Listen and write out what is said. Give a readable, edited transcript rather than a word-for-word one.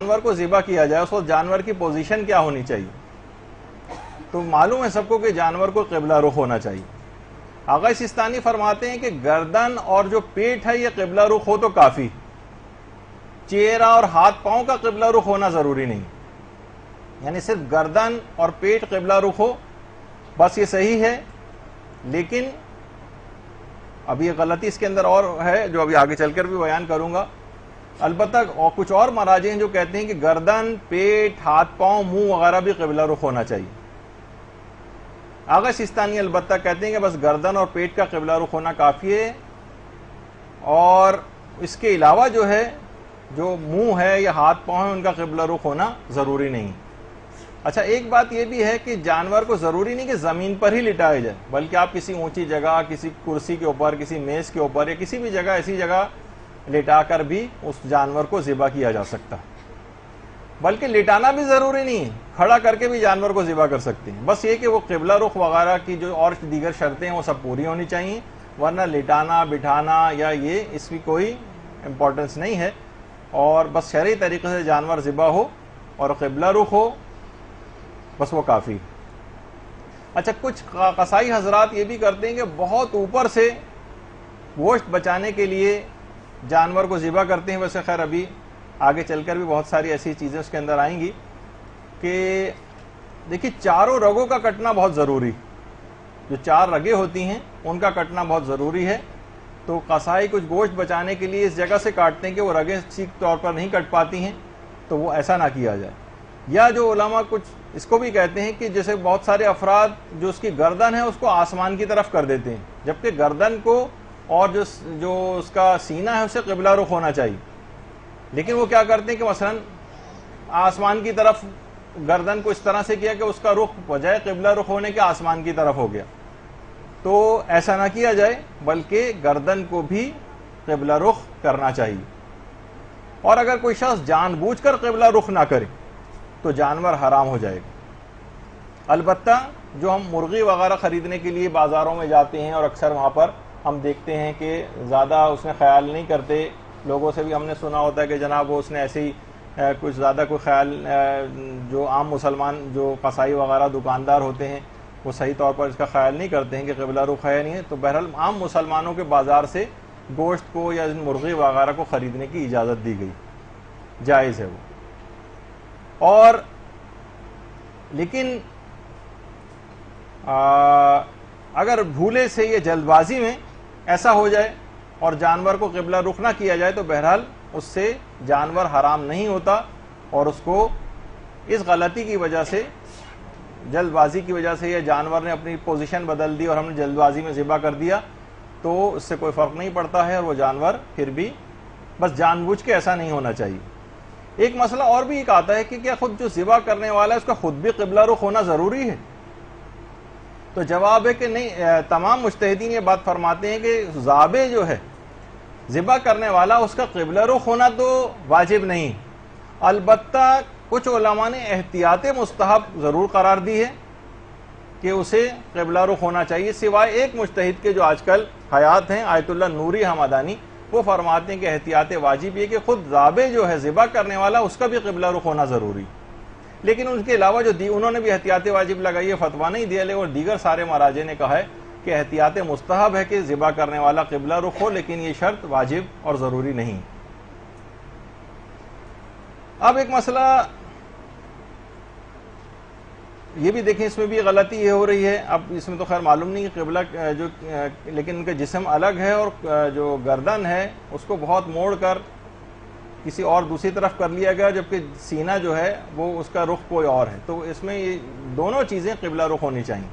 جانور کو ذبح کیا جائے اس وقت جانور کی پوزیشن کیا ہونی چاہیے؟ تو معلوم ہے سب کو کہ جانور کو قبلہ رخ ہونا چاہیے. آغا سیستانی فرماتے ہیں کہ گردن اور جو پیٹ ہے یہ قبلہ رخ ہو تو کافی، چہرہ اور ہاتھ پاؤں کا قبلہ رخ ہونا ضروری نہیں. یعنی صرف گردن اور پیٹ قبلہ رخ ہو بس یہ صحیح ہے. لیکن اب یہ غلطی اس کے اندر اور ہے جو ابھی آگے چل کر بھی بیان کروں گا. البتہ اور کچھ اور مراجع ہیں جو کہتے ہیں کہ گردن، پیٹ، ہاتھ پاؤں، منہ وغیرہ بھی قبلہ رخ ہونا چاہیے. آغا سیستانی البتہ کہتے ہیں کہ بس گردن اور پیٹ کا قبلہ رخ ہونا کافی ہے، اور اس کے علاوہ جو ہے جو منہ ہے یا ہاتھ پاؤں ہے ان کا قبلہ رخ ہونا ضروری نہیں. اچھا ایک بات یہ بھی ہے کہ جانور کو ضروری نہیں کہ زمین پر ہی لٹایا جائے، بلکہ آپ کسی اونچی جگہ، کسی کرسی کے اوپر، کسی میز کے اوپر یا کسی بھی جگہ ایسی جگہ لٹا کر بھی اس جانور کو ذبح کیا جا سکتا ہے. بلکہ لٹانا بھی ضروری نہیں ہے، کھڑا کر کے بھی جانور کو ذبح کر سکتے ہیں. بس یہ کہ وہ قبلہ رخ وغیرہ کی جو اور دیگر شرطیں ہیں وہ سب پوری ہونی چاہیے، ورنہ لٹانا، بٹھانا یا یہ اس کی کوئی امپورٹنس نہیں ہے. اور بس شرعی طریقے سے جانور ذبح ہو اور قبلہ رخ ہو بس وہ کافی. اچھا کچھ قصائی حضرات یہ بھی کرتے ہیں کہ بہت اوپر سے گوشت بچانے کے لیے جانور کو ذبح کرتے ہیں. ویسے خیر ابھی آگے چل کر بھی بہت ساری ایسی چیزیں اس کے اندر آئیں گی کہ دیکھیے چاروں رگوں کا کٹنا بہت ضروری، جو 4 رگیں ہوتی ہیں ان کا کٹنا بہت ضروری ہے. تو قصائی کچھ گوشت بچانے کے لیے اس جگہ سے کاٹتے ہیں کہ وہ رگیں ٹھیک طور پر نہیں کٹ پاتی ہیں، تو وہ ایسا نہ کیا جائے. یا جو علماء کچھ اس کو بھی کہتے ہیں کہ جیسے بہت سارے افراد جو اس کی گردن ہے اس کو آسمان کی طرف کر دیتے ہیں، جبکہ گردن کو اور جو اس کا سینہ ہے اسے قبلہ رخ ہونا چاہیے. لیکن وہ کیا کرتے ہیں کہ مثلا آسمان کی طرف گردن کو اس طرح سے کیا کہ اس کا رخ بجائے قبلہ رخ ہونے کے آسمان کی طرف ہو گیا. تو ایسا نہ کیا جائے، بلکہ گردن کو بھی قبلہ رخ کرنا چاہیے. اور اگر کوئی شخص جان بوجھ کر قبلہ رخ نہ کرے تو جانور حرام ہو جائے گا. البتہ جو ہم مرغی وغیرہ خریدنے کے لیے بازاروں میں جاتے ہیں اور اکثر وہاں پر ہم دیکھتے ہیں کہ زیادہ اس میں خیال نہیں کرتے، لوگوں سے بھی ہم نے سنا ہوتا ہے کہ جناب وہ اس نے ایسے ہی کچھ زیادہ کوئی خیال، جو عام مسلمان جو قصائی وغیرہ دکاندار ہوتے ہیں وہ صحیح طور پر اس کا خیال نہیں کرتے ہیں کہ قبلہ رخ ہے نہیں ہے. تو بہرحال عام مسلمانوں کے بازار سے گوشت کو یا مرغی وغیرہ کو خریدنے کی اجازت دی گئی، جائز ہے وہ. اور لیکن اگر بھولے سے یا جلد بازی میں ایسا ہو جائے اور جانور کو قبلہ رخ نہ کیا جائے تو بہرحال اس سے جانور حرام نہیں ہوتا، اور اس کو اس غلطی کی وجہ سے، جلد بازی کی وجہ سے، یا جانور نے اپنی پوزیشن بدل دی اور ہم نے جلد بازی میں ذبح کر دیا تو اس سے کوئی فرق نہیں پڑتا ہے، اور وہ جانور پھر بھی بس جان بوجھ کے ایسا نہیں ہونا چاہیے. ایک مسئلہ اور بھی ایک آتا ہے کہ کیا خود جو ذبح کرنے والا ہے اس کا خود بھی قبلہ رخ ہونا ضروری ہے؟ تو جواب ہے کہ نہیں. تمام مجتہدین یہ بات فرماتے ہیں کہ ذابح جو ہے، ذبح کرنے والا، اس کا قبلہ رخ ہونا تو واجب نہیں. البتہ کچھ علماء نے احتیاط مستحب ضرور قرار دی ہے کہ اسے قبلہ رخ ہونا چاہیے، سوائے ایک مجتہد کے جو آج کل حیات ہیں، آیت اللہ نوری حمدانی، وہ فرماتے ہیں کہ احتیاط واجب یہ کہ خود ذابح جو ہے، ذبح کرنے والا، اس کا بھی قبلہ رخ ہونا ضروری. لیکن ان کے علاوہ جو انہوں نے بھی احتیاط واجب لگائی ہے، فتویٰ نہیں دیا، اور دیگر سارے مراجع نے کہا ہے کہ احتیاط مستحب ہے کہ ذبح کرنے والا قبلہ رخ ہو، لیکن یہ شرط واجب اور ضروری نہیں. اب ایک مسئلہ یہ بھی دیکھیں، اس میں بھی غلطی یہ ہو رہی ہے. اب اس میں تو خیر معلوم نہیں کہ قبلہ جو، لیکن ان کا جسم الگ ہے اور جو گردن ہے اس کو بہت موڑ کر کسی اور دوسری طرف کر لیا گیا، جبکہ سینہ جو ہے وہ اس کا رخ کوئی اور ہے. تو اس میں یہ دونوں چیزیں قبلہ رخ ہونی چاہیے.